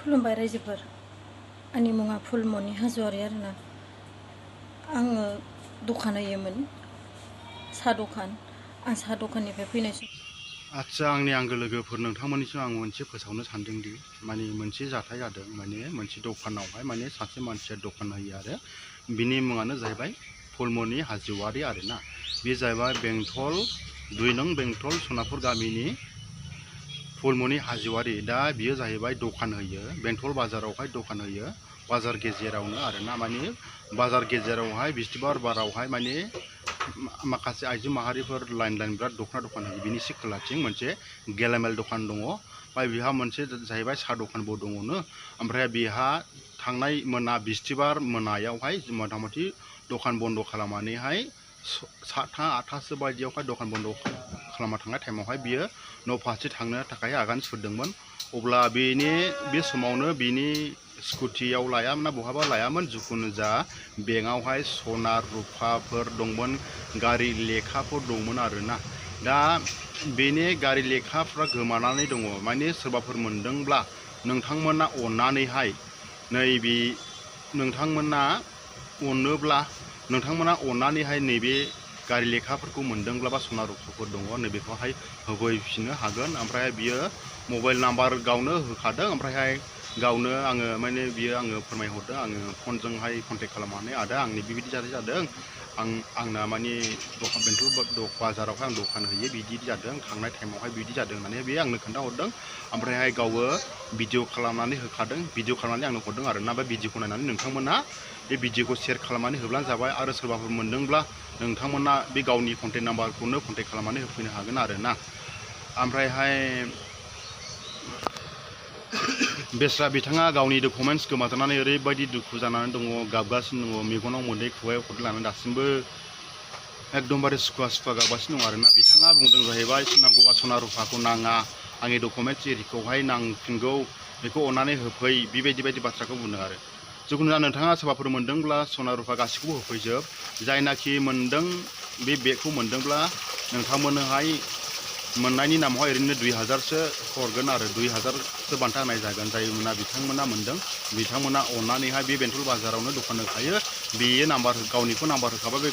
खुलुमबाय रायजोफोर आंनि मुङा फुलमनि हाज'वारि आरोना आङो दखान होयोमोन साहा दखान आं साहा दखाननिफ्राय फैनायसै आच्छा आंनि आंगो लोगोफोर नोंथांमोननिसिम आं मोनसे फोसावनो सानदोंदि माने मोनसे जाथाय जादों माने मोनसे दखानावहाय माने सासे मानसिया दखान होयो आरो बिनि मुङानो जाहैबाय फुलमनि हाज'वारि आरोना बे जाहैबाय बेंटल 2 नं बेंटल सनापुर गामिनि फुलमनि हाज'वारि दा बियो जाहैबाय दखान होयो बेंटल बाजारावहाय दखान होयो बाजार गेजेरावनो आरोना माने बाजार गेजेरावहाय बिस्थिबार बारावहाय माने माखासे आइजो माहारिफोर लाइन बिराद दखना दखान होयो बिनि एसे खोलाथिं मोनसे गेलामाल दखान दङ ओमफ्राय बिहा मोनसे जाहैबाय साहा दखानबो दङनो ओमफ्राय बिहा थांनाय मोना बिस्थिबार मोनायावहाय मथा-मथि दखान बन्द खालामनानैहाय 7टा 8टासो बायदियावहाय दखान बन्द खालामना थांनाय टाइमावहाय बियो न' फारसे थांनो थाखाय आगान सुरदोंमोन अब्ला बे समावनो बिनि स्कुटियाव लायामोन ना बहाबा लायामोन जिखुनु जा बेंकआवहाय सना रुफाफोर दंमोन गारि लेखाफोर दंमोन आरोना दा बेनि गारि लेखाफ्रा गोमानानै दङ माने सोरबाफोर मोनदोंब्ला नोंथांमोना अननानैहाय नैबे नोंथांमोना अननानैहाय नैबे गारि लेखाफोरखौ मोनदोंब्ला बा सना रुफाफोर दङ नैबेखौहाय होफैफिननो हागोन ओमफ्राय बियो मबाइल नाम्बार गावनो होखादों ओमफ्रायहाय गावनो आङो माने बियो आङो फोरमायहरदों आङो फनजोंहाय कन्टेक्ट खालामनानै आदा आंनि बेबायदि जाथाय जादों आंना माने दखान बेंटल बाजारावहाय आं दखान होयो बिदि जादों थांनाय टाइमावहाय बिदि जादों होननानै बे आंनो खोन्थाहरदों ओमफ्रायहाय गावबो भिडिअ खालामनानै होखादों भिडिअ खालामनानै आंनो हरदों आरोना बे भिडिअखौ नायनानै नोंथांमोना बे भिडिअखौ शेयार खालामनानै होब्लानो जाबाय आरो सोरबाफोर मोनदोंब्ला नोंथांमोना बे गावनि कन्टेक्ट नाम्बारखौनो कन्टेक्ट खालामनानै होफैनो हागोन आरोना ओमफ्रायहाय बेस्रा बिथाङा गावनि डकुमेन्ट्स गोमाजानानै ओरैबायदि दुखु जानानै दङ गाबगासिनो दङ मेगनाव मोदै खुगायाव खदै लानानै दासिमबो एकदमबारे सुखुवा गाबगासिनो दं आरोना बिथाङा बुंदों जाहैबाय नांगौबा सना रुफाखौ नाङा आंनि डकुमेन्ट्स एरिखौहाय नांफिनगौ बेखौ अननानै होफै बेबायदि बाथ्राखौ बुंदों आरो जिखुनु जा नोंथाङा सोरबाफोर मोनदोंब्ला सना रुफा गासैखौबो होफैजोब जायनाखि मोनदों बे बेगखौ मोनदोंब्ला नोंथांमोननोहाय मोननायनि नामावहाय ओरैनो 2000सो हरगोन आरो 2000सो बान्था होनाय जागोन जायमोना बिथांमोना मोनदों बिथांमोना अननानैहाय बे बेंटल बाजारावनो दखान होखायो बेयो नाम्बार गावनिखौ नाम्बार होखाबा बे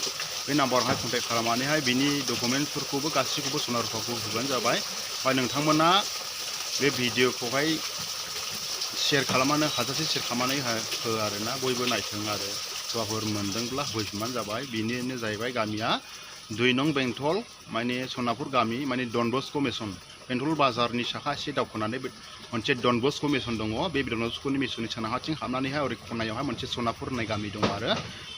नाम्बारावहाय कन्टेक्ट खालामनानैहाय बिनि डकुमेन्ट्सफोरखौबो गासैखौबो सना रुफाखौ होबानो जाबाय ओमफ्राय नोंथांमोना बे भिडिअखौहाय शेयार खालामनानै हाजासे शेयार खालामनानै हो आरोना बयबो नायथों आरो सोरबाफोर मोनदोंब्ला होफिनबानो जाबाय बेनिनो जाहैबाय गामिया 2 नं बेंटल माने सनापुर गामि माने डन बस्क' मिसन बेंटल बाजारनि साखा एसे दावखोनानै मोनसे डन बस्क' मिसन दङ बे डन बस्क' मिसननि साहाथिं हाबनानैहाय ओरै खनायावहाय मोनसे सनापुर होननाय गामि दङ आरो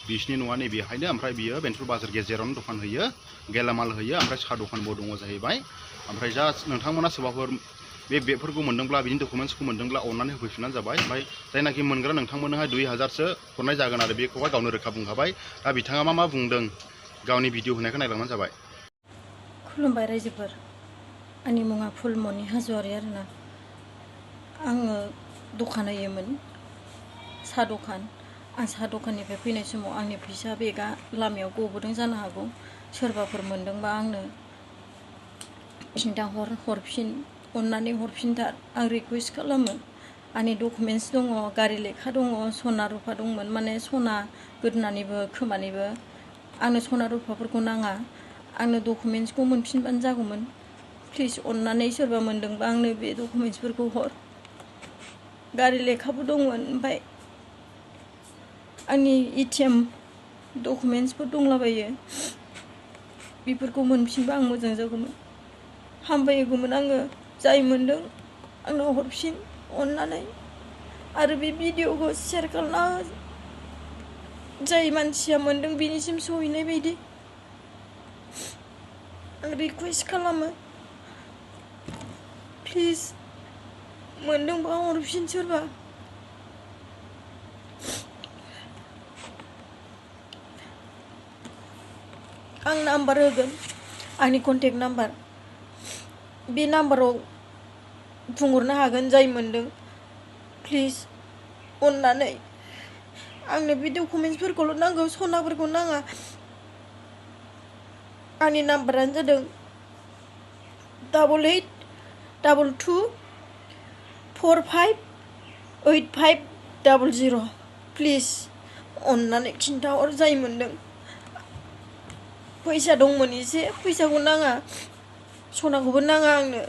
बिसिनि न'आ नैबेहायनो ओमफ्राय बियो बेंटल बाजार गेजेरावनो दखान होयो गेलामाल होयो ओमफ्राय साहा दखानबो दङ जाहैबाय ओमफ्राय जास्ट नोंथांमोना सोरबाफोर बे बेगफोरखौ मोनदोंब्ला बिनि डकुमेन्ट्सखौ मोनदोंब्ला अननानै होफैफिननानै जाबाय ओमफ्राय जायनाखि मोनग्रा नोंथांमोननोहाय 2000सो हरनाय जागोन आरो बेखौहाय गावनो रोखा बुंखाबाय दा बिथाङा मा बुंदों गावनि भिडिअ होनायखौ नायलांबानो जाबाय खुलुमबाय रायजोफोर आंनि मुङा फुलमनि हाज'वारि आरोना आङो दखान होयोमोन साहा दखान आं साहा दखाननिफ्राय फैनाय समाव आंनि फैसा बेगा लामायाव गबोदों जानो हागौ सोरबाफोर मोनदोंबा आंनो हरफिन अननानै हरफिनथार आं रिकुवेस्ट खालामो आंनि डकुमेन्ट्स दङ गारि लेखा दङ सना रुफा दंमोन माने सना गोदोनानिबो खोमानिबो आंनो सना रुफाफोरखौ नाङा आंनो डकुमेन्ट्सखौ मोनफिनबानो जागौमोन प्लिज अननानै सोरबा मोनदोंबा आंनो बे डकुमेन्ट्सफोरखौ हर गारि लेखाबो दंमोन ओमफ्राय आंनि एटिएम डकुमेन्ट्सफोर दंलाबायो बेफोरखौ मोनफिनबा आं मोजां जागौमोन हामबायगौमोन आङो जाय मोनदों आंनो हरफिन अननानै आरो बे भिडिअखौ शेयार खालामना जाय मानसिया मोनदों बिनिसिम सहैनाय बायदि आं रिकुवेस्ट खालामो प्लिज मोनदोंबा हरफिन सोरबा आं नाम्बार होगोन आंनि कन्टेक्ट नाम्बार बे नाम्बाराव बुंहरनो हागोन जाय मोनदों प्लिज अननानै आंनो बे डकुमेन्ट्सफोरखौल' नांगौ सनाफोरखौ नाङा आंनि नाम्बारानो जादों 882245 8500 प्लिज अननानै खिन्थाहर जाय मोनदों फैसा दंमोन एसे फैसाखौ नाङा सनाखौबो नाङा आंनो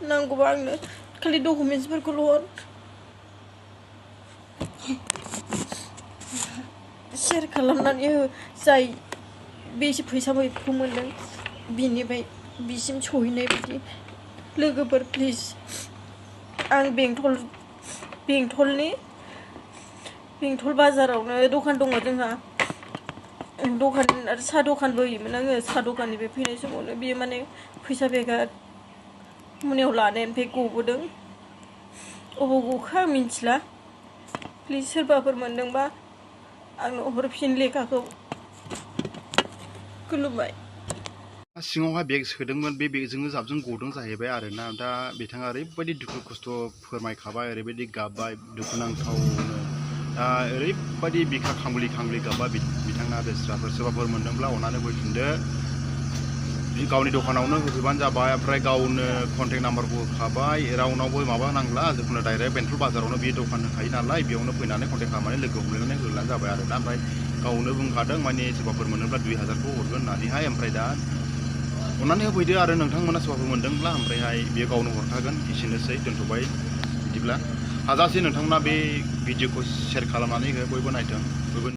नांगौबा आंनो खालि डकुमेन्टसफोरखौल' हर शेयार खालामनानै हो जाय बेसे फैसा मैखौ मोनदों बिनिफ्राय बिसिम सहैनाय बायदि लोगोफोर प्लिज आं बेंटल बाजारावनो दखान दङ जोंहा दखान आरो साहा दखानबो होयोमोन आङो साहा दखाननिफ्राय फैनाय समावनो बियो माने फैसा बेगा मोनायाव लानायनिफ्राय गबोदों अबाव गखो आं मिन्थिला प्लिज सोरबाफोर मोनदोंबा आंनो हरफिन लेखाखौ खुलुमबाय सिङावहाय बेग सोदोंमोन बे बेगजोंनो जाबजों गदों जाहैबाय आरोना दा बिथाङा ओरैबायदि दुखु खस्थ' फोरमायखाबाय ओरैबायदि गाबबाय दुखुनांथावनो दा ओरैबायदि बिखा खांब्लि गाबबाय बिथाङा बेस्राफोर सोरबाफोर मोनदोंब्ला अननानै फैफिनदो गावनि दखानावनो होफैबानो जाबाय ओमफ्राय गावनो कन्टेक्ट नाम्बारखौ होखाबाय रावनावबो माबा नांला जिखुनु डाइरेक्ट बेंटल बाजारावनो बे दखान होखायो नालाय बेयावनो फैनानै कन्टेक्ट खालामनानै लोगो हमलायनानै होलानो जाबाय आरोना ओमफ्राय गावनो बुंखादों माने सोरबाफोर मोनोब्ला 2000खौ हरगोन होननानैहाय ओमफ्राय दा अननानै होफैदो आरो नोंथांमोना सोरबाफोर मोनदोंब्ला ओमफ्रायहाय बेयो गावनो हरखागोन एसेनोसै दोनथ'बाय बिदिब्ला हाजासे नोंथांमोना बे भिडिअखौ शेयार खालामनानै हो बयबो नायथों बयबो